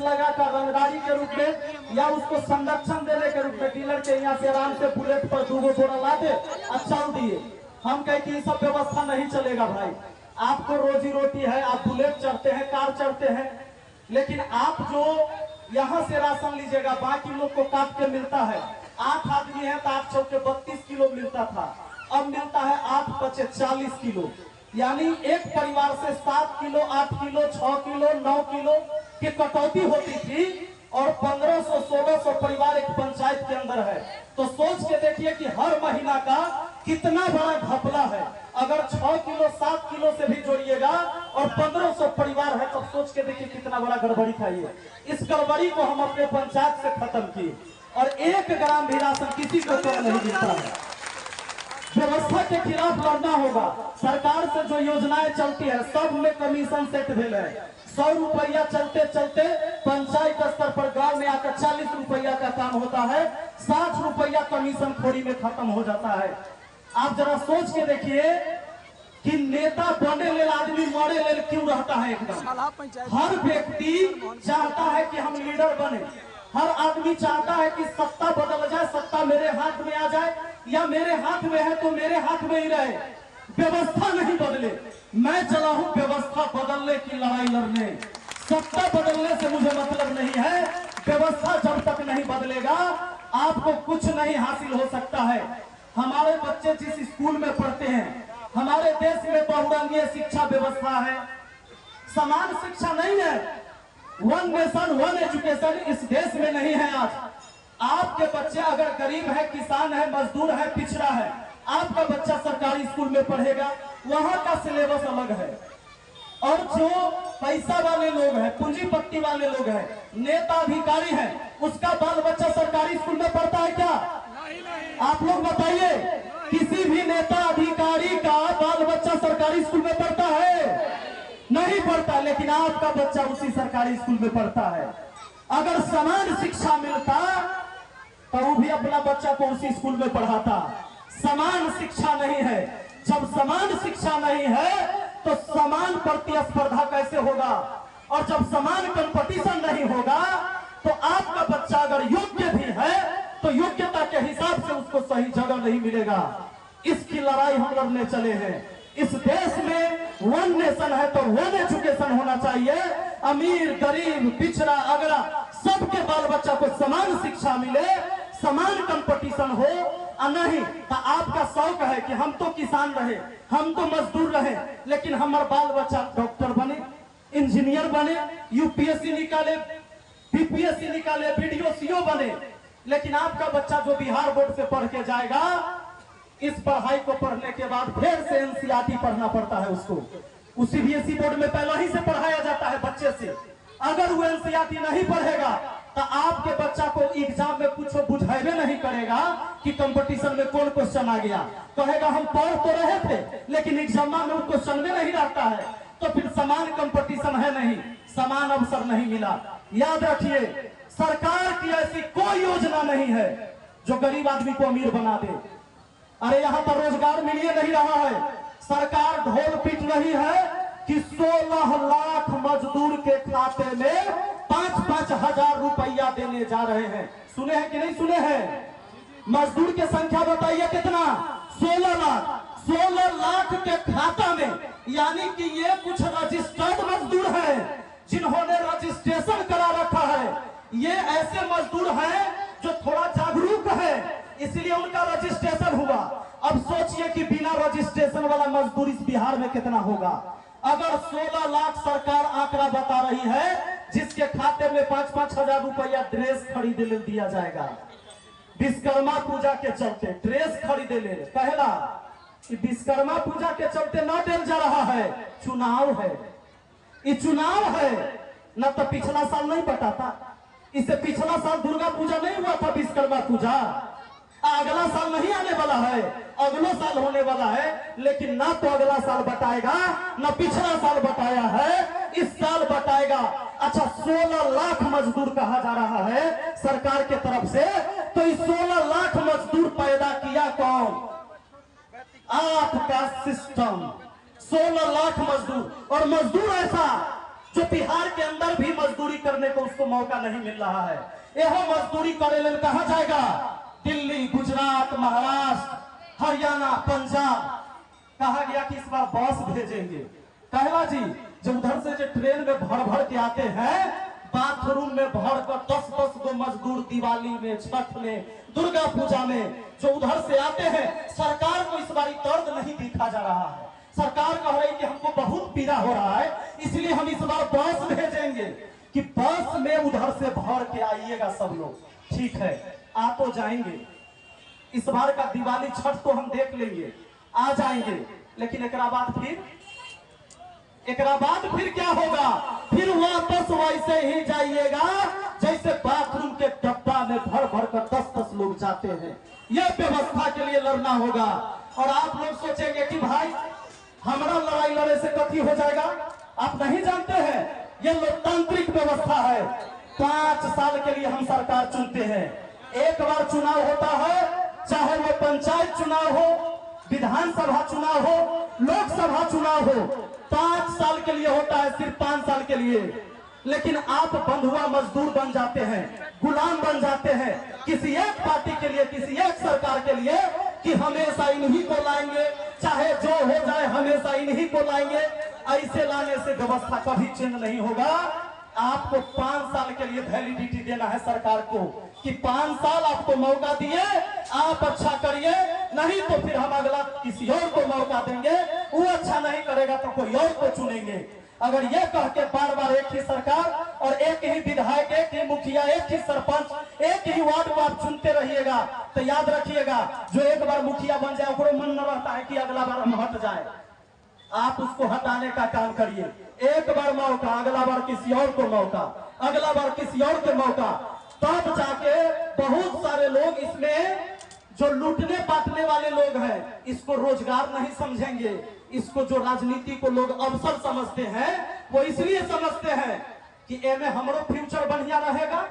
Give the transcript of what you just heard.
लगा कर रंगदारी के रूप में या उसको संरक्षण देने के रूप में डीलर के यहाँ से आराम से बुलेट पर 2 बोरा ला दे अच्छा दिए। हम कहे कि ये सब व्यवस्था नहीं चलेगा भाई, आपको रोजी रोटी है, आप बुलेट चढ़ते हैं, कार चढ़ते हैं, लेकिन आप जो यहाँ से राशन लीजिएगा बाकी लोग को काट के मिलता है। 8 आदमी है तो 8 चौके 32 किलो मिलता था, अब मिलता है 8 पचे 40 किलो, यानी एक परिवार से 7 किलो 8 किलो 6 किलो 9 किलो की कटौती होती थी और 1500-1600 परिवार एक पंचायत के अंदर है। तो सोच के देखिए कि हर महीना का कितना बड़ा घपला है। अगर 6 किलो 7 किलो से भी जोड़िएगा और 1500 परिवार है तो सोच के देखिए कितना बड़ा गड़बड़ी था ये। इस गड़बड़ी को हम अपने पंचायत से खत्म किए और 1 ग्राम भी राशन किसी को कम नहीं मिलता है। व्यवस्था के खिलाफ लड़ना होगा। सरकार से जो योजनाएं चलती है सब में कमीशन सेट भेल है। 100 रुपया चलते चलते पंचायत स्तर पर गांव में आकर 40 रुपया का काम होता है, 60 रुपया कमीशन खोरी में खत्म हो जाता है। आप जरा सोच के देखिए कि नेता बने ले आदमी मरे ले क्यों रहता है एकदम। हर व्यक्ति चाहता है कि हम लीडर बने, हर आदमी चाहता है कि सत्ता बदल जाए, सत्ता मेरे हाथ में आ जाए, या मेरे हाथ में है तो मेरे हाथ में ही रहे, व्यवस्था नहीं बदले। मैं चला हूं व्यवस्था बदलने की लड़ाई लड़ने। सत्ता बदलने से मुझे मतलब नहीं है, व्यवस्था जब तक नहीं बदलेगा आपको कुछ नहीं हासिल हो सकता है। हमारे बच्चे जिस स्कूल में पढ़ते हैं, हमारे देश में बहुरंगीय शिक्षा व्यवस्था है, समान शिक्षा नहीं है, 1 नेशन 1 एजुकेशन इस देश में नहीं है। आज आपके बच्चे अगर गरीब है, किसान है, मजदूर है, पिछड़ा है, आपका बच्चा सरकारी स्कूल में पढ़ेगा, वहां का सिलेबस अलग है। और जो पैसा वाले लोग हैं, पूंजीपति वाले लोग हैं, नेता अधिकारी हैं, उसका बाल बच्चा सरकारी स्कूल में पढ़ता है क्या? आप लोग बताइए, किसी भी नेता अधिकारी का बाल बच्चा सरकारी स्कूल में पढ़ता है? नहीं पढ़ता। लेकिन आपका बच्चा उसी सरकारी स्कूल में पढ़ता है। अगर समान शिक्षा मिलता तो वो भी अपना बच्चा को उसी स्कूल में पढ़ाता। समान शिक्षा नहीं है। जब समान शिक्षा नहीं है तो समान प्रतिस्पर्धा कैसे होगा? और जब समान कंपटीशन नहीं होगा तो आपका बच्चा अगर योग्य भी है तो योग्यता के हिसाब से उसको सही जगह नहीं मिलेगा। इसकी लड़ाई हम लड़ने चले हैं। इस देश में 1 नेशन है तो 1 एजुकेशन होना चाहिए। अमीर गरीब पिछड़ा अगड़ा सबके बाल बच्चा को समान शिक्षा मिले, समान कंपटीशन हो। नहीं तो आपका शौक है कि हम तो किसान रहे, हम तो मजदूर रहे, लेकिन हमारा बाल बच्चा डॉक्टर बने, इंजीनियर बने, यूपीएससी निकाले, बीपीएससी निकाले, बीडीओ बने। लेकिन आपका बच्चा जो बिहार बोर्ड से पढ़ के जाएगा, इस पढ़ाई को पढ़ने के बाद फिर से एनसीईआरटी पढ़ना पड़ता है उसको। उसी सीबीएसई बोर्ड में पहला ही से पढ़ाया जाता है बच्चे से। अगर वो एनसीईआरटी नहीं पढ़ेगा तो आपके बच्चा को एग्जाम में कुछ बुझाइबे नहीं करेगा कि कंपटीशन में कौन क्वेश्चन आ गया। कहेगा हम पढ़ तो रहे थे लेकिन एग्जाम में वो क्वेश्चन में नहीं रहता है, तो फिर समान कंपटीशन है नहीं, समान अवसर नहीं मिला। याद रखिए, सरकार की ऐसी कोई योजना नहीं है जो गरीब आदमी को अमीर बना दे। अरे यहाँ पर रोजगार मिल नहीं रहा है। सरकार ढोल पीट रही है कि 16 लाख मजदूर के खाते में 5-5 हजार रुपया देने जा रहे हैं। सुने हैं कि नहीं सुने हैं? मजदूर की संख्या बताइए कितना? 16 लाख। 16 लाख के खाता में, यानी कि ये कुछ रजिस्टर्ड मजदूर हैं जिन्होंने रजिस्ट्रेशन करा रखा है। ये ऐसे मजदूर हैं जो थोड़ा जागरूक है, इसलिए उनका रजिस्ट्रेशन हुआ। अब सोचिए कि बिना रजिस्ट्रेशन वाला मजदूर इस बिहार में कितना होगा। अगर 16 लाख सरकार आंकड़ा बता रही है जिसके खाते में 5-5 हजार रुपया ड्रेस खरीद ले दिया जाएगा, विश्वकर्मा पूजा के चलते ड्रेस खरीदे ले। पहला विश्वकर्मा पूजा के चलते ना दिल जा रहा है, चुनाव है। ये चुनाव है ना, तो पिछला साल नहीं पटाता। इससे पिछला साल दुर्गा पूजा नहीं हुआ था, विश्वकर्मा पूजा। अगला साल नहीं आने वाला है, अगला साल होने वाला है। लेकिन ना तो अगला साल बताएगा ना पिछला साल बताया है, इस साल बताएगा। अच्छा, 16 लाख मजदूर कहा जा रहा है सरकार के तरफ से, तो इस 16 लाख मजदूर पैदा किया कौन? आपका सिस्टम। 16 लाख मजदूर, और मजदूर ऐसा जो बिहार के अंदर भी मजदूरी करने को उसको मौका नहीं मिल रहा है। यह मजदूरी करे लेल कहा जाएगा? दिल्ली, गुजरात, महाराष्ट्र, हरियाणा, पंजाब। कहा गया कि इस बार बस भेजेंगे। कहला जी जब उधर से जो ट्रेन में भर भर के आते हैं, बाथरूम में भर कर 10-10 को मजदूर दिवाली में, छठ में, दुर्गा पूजा में जो उधर से आते हैं, सरकार को इस बार दर्द नहीं दिखा जा रहा है। सरकार कह रही कि हमको बहुत पीड़ा हो रहा है, इसलिए हम इस बार बस भेजेंगे कि बस में उधर से भर के आइएगा सब लोग। ठीक है, आ तो जाएंगे। इस बार का दिवाली छठ तो हम देख लेंगे, आ जाएंगे, लेकिन एक बाद फिर क्या होगा? फिर वापस वैसे ही जाइएगा जैसे बाथरूम के डब्बा में भर भर कर 10-10 लोग जाते हैं। यह व्यवस्था के लिए लड़ना होगा। और आप लोग सोचेंगे कि भाई हमारा लड़ाई लड़े से कथी हो जाएगा? आप नहीं जानते हैं, यह लोकतांत्रिक व्यवस्था है। 5 साल के लिए हम सरकार चुनते हैं। एक बार चुनाव होता है, चाहे वो पंचायत चुनाव हो, विधानसभा चुनाव हो, लोकसभा चुनाव हो, 5 साल के लिए होता है, सिर्फ 5 साल के लिए। लेकिन आप बंधुआ मजदूर बन जाते हैं, गुलाम बन जाते हैं किसी एक पार्टी के लिए, किसी एक सरकार के लिए, कि हमेशा इन्हीं को लाएंगे, चाहे जो हो जाए हमेशा इन्हीं को लाएंगे। ऐसे लाने से व्यवस्था कभी चेंज नहीं होगा। आपको 5 साल के लिए वैलिडिटी देना है सरकार को कि 5 साल आपको मौका दिए, आप अच्छा करिए, नहीं तो फिर हम अगला किसी और को मौका देंगे, वो अच्छा नहीं करेगा तो कोई और को चुनेंगे। अगर ये कह के बार बार एक ही सरकार और एक ही विधायक, एक ही मुखिया, एक ही सरपंच, एक ही वार्ड को आप चुनते रहिएगा, तो याद रखिएगा जो एक बार मुखिया बन जाए उसको मन न रहता है कि अगला बार हम हट जाए। आप उसको हटाने का काम करिए। एक बार मौका, अगला बार किसी और को मौका, अगला बार किसी और को मौका, तब जाके बहुत सारे लोग इसमें जो लूटने बांटने वाले लोग हैं इसको रोजगार नहीं समझेंगे। इसको जो राजनीति को लोग अवसर समझते हैं वो इसलिए समझते हैं कि एमे हमरो फ्यूचर बढ़िया रहेगा,